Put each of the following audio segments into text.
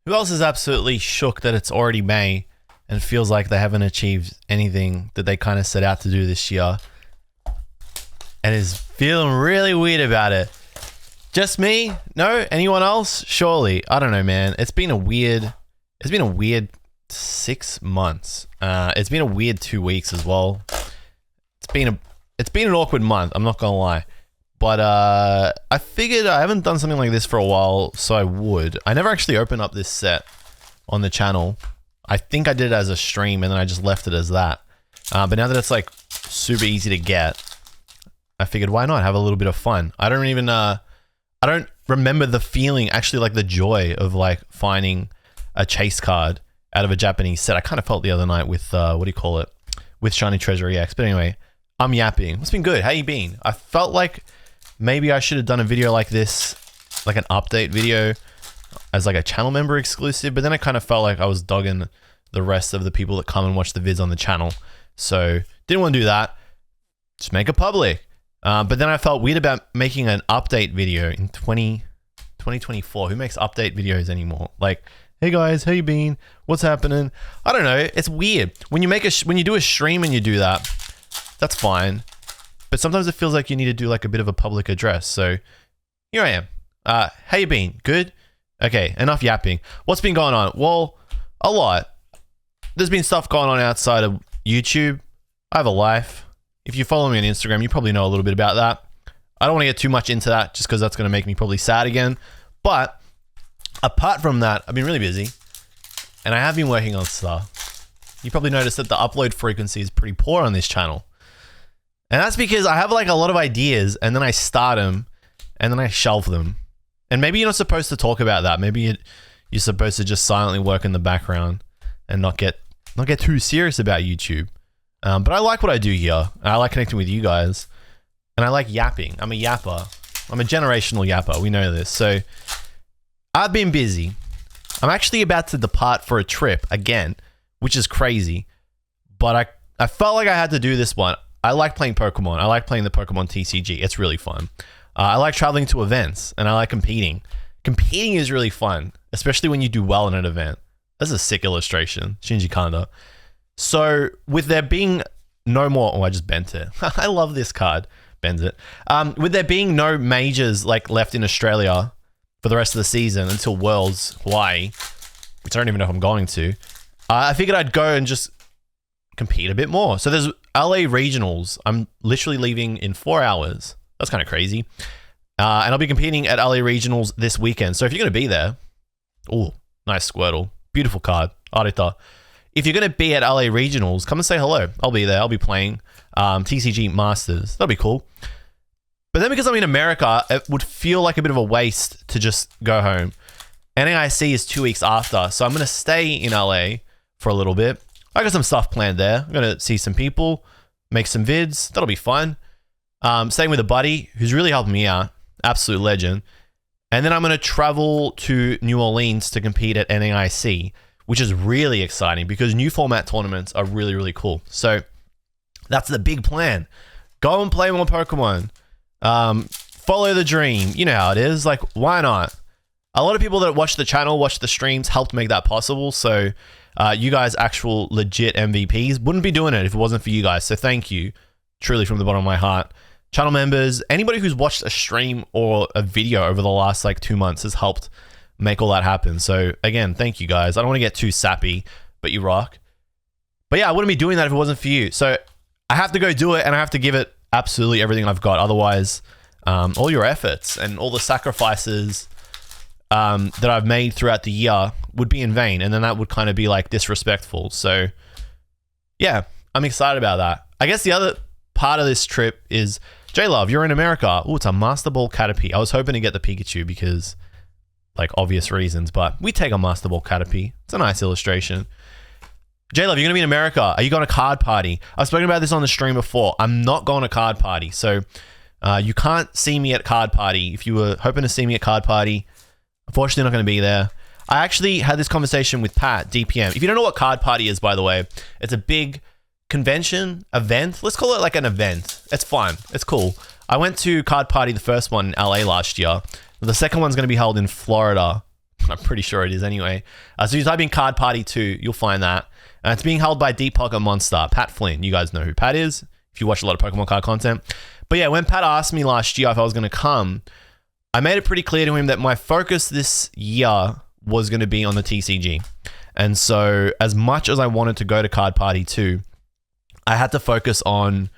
Who else is absolutely shook that it's already May and feels like they haven't achieved anything that they kind of set out to do this year and is feeling really weird about it? Just me? No? Anyone else? Surely. I don't know, man. It's been a weird 6 months. It's been a weird 2 weeks as well. It's been an awkward month, I'm not gonna lie. But I figured I haven't done something like this for a while, so I would. I never actually opened up this set on the channel. I think I did it as a stream and then I just left it as that. But now that it's like super easy to get, I figured why not have a little bit of fun. I don't remember the feeling, actually, like the joy of like finding a chase card out of a Japanese set. I kind of felt the other night with with Shiny Treasure EX. But anyway, I'm yapping. It's been good. How you been? I felt like maybe I should have done a video like this, like an update video as like a channel member exclusive, but then I kind of felt like I was dogging the rest of the people that come and watch the vids on the channel. So didn't want to do that. Just make it public. But then I felt weird about making an update video in 2024. Who makes update videos anymore? Like, hey guys, how you been? What's happening? I don't know. It's weird. When you do a stream and you do that, that's fine. But sometimes it feels like you need to do like a bit of a public address. So here I am. How you been? Good? Okay, enough yapping. What's been going on? Well, a lot. There's been stuff going on outside of YouTube. I have a life. If you follow me on Instagram, you probably know a little bit about that. I don't want to get too much into that just because that's going to make me probably sad again. But apart from that, I've been really busy and I have been working on stuff. You probably noticed that the upload frequency is pretty poor on this channel. And that's because I have like a lot of ideas and then I start them and then I shelve them. And maybe you're not supposed to talk about that. Maybe you're supposed to just silently work in the background and not get too serious about YouTube. But I like what I do here. And I like connecting with you guys. And I like yapping. I'm a yapper. I'm a generational yapper. We know this. So I've been busy. I'm actually about to depart for a trip again, which is crazy. But I felt like I had to do this one. I like playing Pokemon. I like playing the Pokemon TCG. It's really fun. I like traveling to events and I like competing. Competing is really fun, especially when you do well in an event. That's a sick illustration, Shinji Kanda. So with there being no more, oh, I just bent it. I love this card, bends it. With there being no majors like left in Australia for the rest of the season until Worlds Hawaii, which I don't even know if I'm going to, I figured I'd go and just compete a bit more. So there's LA regionals. I'm literally leaving in 4 hours. That's kind of crazy. And I'll be competing at LA regionals this weekend. So if you're going to be there, oh, nice Squirtle. Beautiful card. Arita. If you're going to be at LA regionals, come and say hello. I'll be there. I'll be playing TCG Masters. That'll be cool. But then because I'm in America, it would feel like a bit of a waste to just go home. NAIC is 2 weeks after. So I'm going to stay in LA for a little bit. I got some stuff planned there. I'm going to see some people, make some vids. That'll be fun. Staying with a buddy who's really helping me out. Absolute legend. And then I'm going to travel to New Orleans to compete at NAIC, which is really exciting because new format tournaments are really, really cool. So that's the big plan. Go and play more Pokemon. Follow the dream. You know how it is. Like, why not? A lot of people that watch the channel, watch the streams, helped make that possible. So you guys, actual legit MVPs, wouldn't be doing it if it wasn't for you guys. So thank you, truly from the bottom of my heart. Channel members, anybody who's watched a stream or a video over the last like 2 months has helped make all that happen. So again, thank you guys. I don't want to get too sappy, but you rock. But yeah, I wouldn't be doing that if it wasn't for you. So I have to go do it and I have to give it absolutely everything I've got. Otherwise, all your efforts and all the sacrifices that I've made throughout the year would be in vain. And then that would kind of be like disrespectful. So yeah, I'm excited about that. I guess the other part of this trip is JLUV, you're in America. Oh, it's a Master Ball Caterpie. I was hoping to get the Pikachu because like obvious reasons, but we take a Master Ball Caterpie. It's a nice illustration. JLUV, you're going to be in America. Are you going to card party? I've spoken about this on the stream before. I'm not going to card party. So you can't see me at card party. If you were hoping to see me at card party, unfortunately not going to be there. I actually had this conversation with Pat, DPM. If you don't know what card party is, by the way, it's a big convention event. Let's call it like an event. It's fun. It's cool. I went to card party, the first one in LA last year. The second one's going to be held in Florida. I'm pretty sure it is anyway. So you type in Card Party 2, you'll find that. And it's being held by Deep Pocket Monster, Pat Flynn. You guys know who Pat is if you watch a lot of Pokemon card content. But yeah, when Pat asked me last year if I was going to come, I made it pretty clear to him that my focus this year was going to be on the TCG. And so as much as I wanted to go to Card Party 2, I had to focus on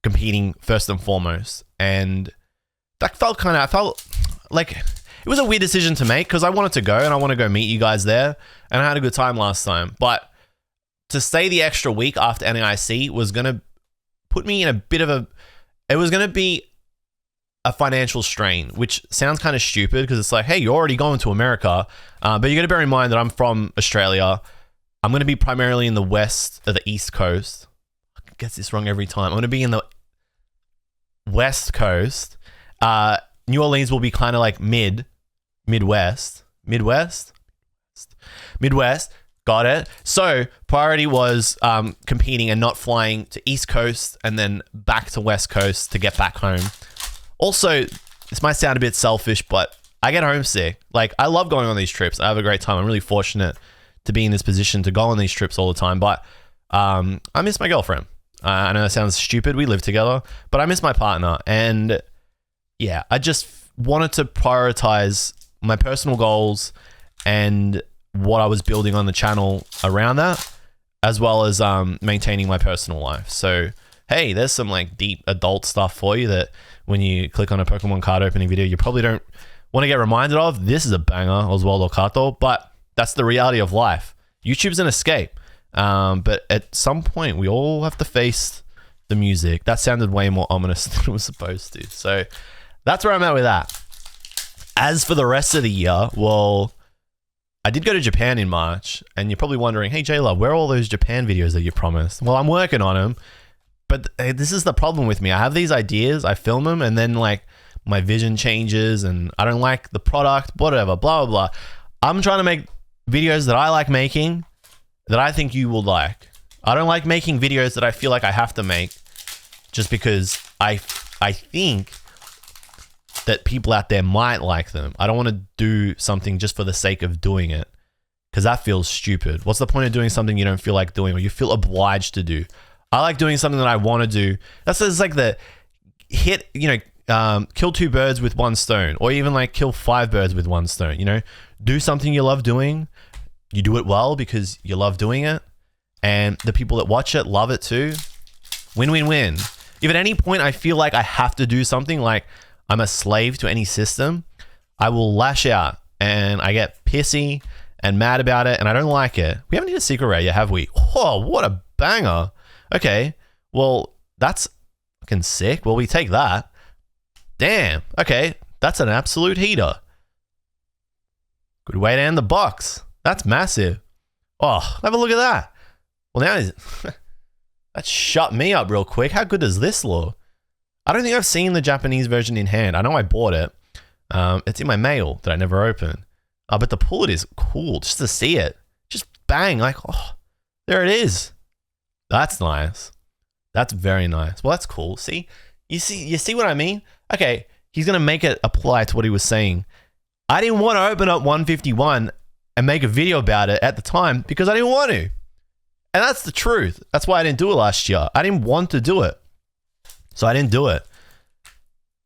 competing first and foremost. And that felt I felt like it was a weird decision to make because I wanted to go and I want to go meet you guys there. And I had a good time last time. But to stay the extra week after NAIC was going to put me in a bit of a... It was going to be a financial strain, which sounds kind of stupid because it's like, hey, you're already going to America. But you got to bear in mind that I'm from Australia. I'm going to be primarily in the the East Coast. I get this wrong every time. I'm going to be in the West Coast. New Orleans will be kind of like Midwest. Got it. So priority was competing and not flying to East Coast and then back to West Coast to get back home. Also, this might sound a bit selfish, but I get homesick. Like, I love going on these trips. I have a great time. I'm really fortunate to be in this position to go on these trips all the time. But I miss my girlfriend. I know that sounds stupid. We live together, but I miss my partner. And yeah, I just wanted to prioritize my personal goals and what I was building on the channel around that, as well as maintaining my personal life. So, hey, there's some like deep adult stuff for you that when you click on a Pokemon card opening video, you probably don't want to get reminded of. This is a banger, Oswaldo Cato, but that's the reality of life. YouTube's an escape. But at some point, we all have to face the music. That sounded way more ominous than it was supposed to. So that's where I'm at with that. As for the rest of the year, well, I did go to Japan in March, and you're probably wondering, hey, JLove, where are all those Japan videos that you promised? Well, I'm working on them, but this is the problem with me. I have these ideas, I film them, and then like my vision changes, and I don't like the product, whatever, blah, blah, blah. I'm trying to make videos that I like making, that I think you will like. I don't like making videos that I feel like I have to make just because I think that people out there might like them. I don't want to do something just for the sake of doing it because that feels stupid. What's the point of doing something you don't feel like doing or you feel obliged to do? I like doing something that I want to do. That's like the hit, kill 2 birds with 1 stone, or even like kill 5 birds with 1 stone, do something you love doing. You do it well because you love doing it, and the people that watch it love it too. Win, win, win. If at any point I feel like I have to do something, like I'm a slave to any system, I will lash out and I get pissy and mad about it, and I don't like it. We haven't hit a secret rare yet, have we? Oh, what a banger. Okay, well, that's fucking sick. Well, we take that. Damn. Okay, that's an absolute heater. Good way to end the box. That's massive. Oh, have a look at that. Well, now that shut me up real quick. How good does this look? I don't think I've seen the Japanese version in hand. I know I bought it. It's in my mail that I never opened. But the pull it is cool just to see it. Just bang, like, oh, there it is. That's nice. That's very nice. Well, that's cool. See? You see what I mean? Okay, he's going to make it apply to what he was saying. I didn't want to open up 151 and make a video about it at the time because I didn't want to. And that's the truth. That's why I didn't do it last year. I didn't want to do it. So I didn't do it.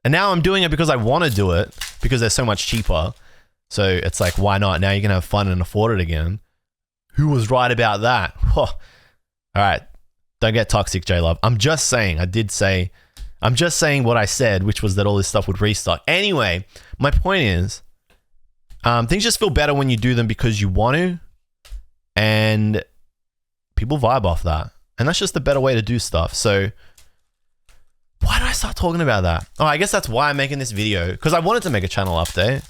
And now I'm doing it because I want to do it because they're so much cheaper. So it's like, why not? Now you can have fun and afford it again. Who was right about that? Oh. All right. Don't get toxic, JLove. I'm just saying what I said, which was that all this stuff would restock. Anyway, my point is, things just feel better when you do them because you want to, and people vibe off that. And that's just the better way to do stuff. So why did I start talking about that? Oh, I guess that's why I'm making this video, because I wanted to make a channel update.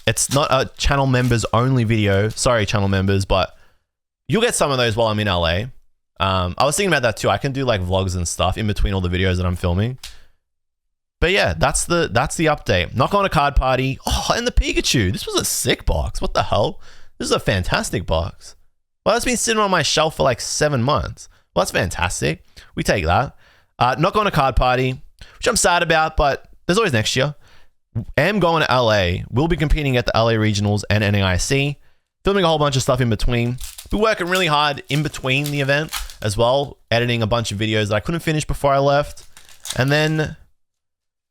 It's not a channel members only video. Sorry, channel members, but you'll get some of those while I'm in LA. I was thinking about that too. I can do like vlogs and stuff in between all the videos that I'm filming. But yeah, that's the update. Not going to Card Party. Oh, and the Pikachu. This was a sick box. What the hell? This is a fantastic box. Well, that's been sitting on my shelf for like 7 months. Well, that's fantastic. We take that. Not going to Card Party, which I'm sad about, but there's always next year. am going to LA. We'll be competing at the LA Regionals and NAIC. Filming a whole bunch of stuff in between. Be working really hard in between the event as well. Editing a bunch of videos that I couldn't finish before I left. And then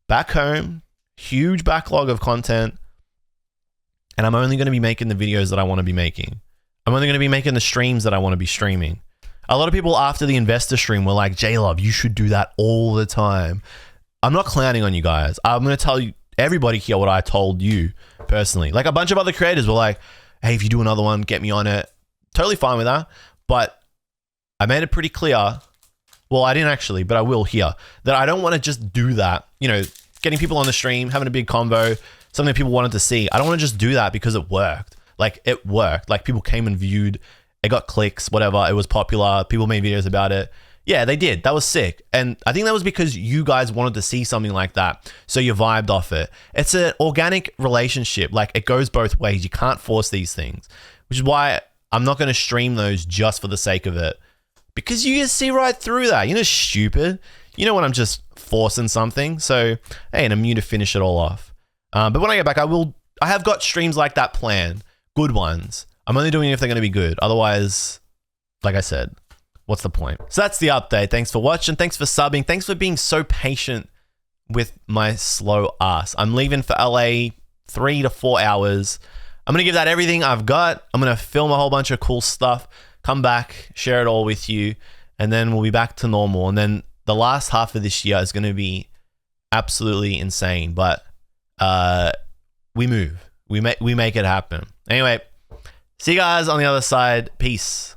back home, huge backlog of content. And I'm only going to be making the videos that I want to be making. I'm only going to be making the streams that I want to be streaming. A lot of people after the investor stream were like, JLUV, you should do that all the time. I'm not clowning on you guys. I'm going to tell you, everybody here, what I told you personally. Like a bunch of other creators were like, hey, if you do another one, get me on it. Totally fine with that. But I made it pretty clear. Well, I didn't actually, but I will here. That I don't want to just do that. You know, getting people on the stream, having a big convo, something people wanted to see. I don't want to just do that because it worked. Like, it worked. Like, people came and viewed. It got clicks, whatever. It was popular. People made videos about it. Yeah, they did. That was sick. And I think that was because you guys wanted to see something like that. So you vibed off it. It's an organic relationship. Like, it goes both ways. You can't force these things, which is why I'm not going to stream those just for the sake of it. Because you just see right through that. You're just stupid. You know when I'm just forcing something. So, hey, and I'm new to finish it all off. But when I get back, I have got streams like that planned. Good ones. I'm only doing it if they're going to be good. Otherwise, like I said, what's the point? So that's the update. Thanks for watching. Thanks for subbing. Thanks for being so patient with my slow ass. I'm leaving for LA 3 to 4 hours. I'm going to give that everything I've got. I'm going to film a whole bunch of cool stuff, come back, share it all with you, and then we'll be back to normal. And then the last half of this year is going to be absolutely insane, but we move. We make it happen. Anyway, see you guys on the other side. Peace.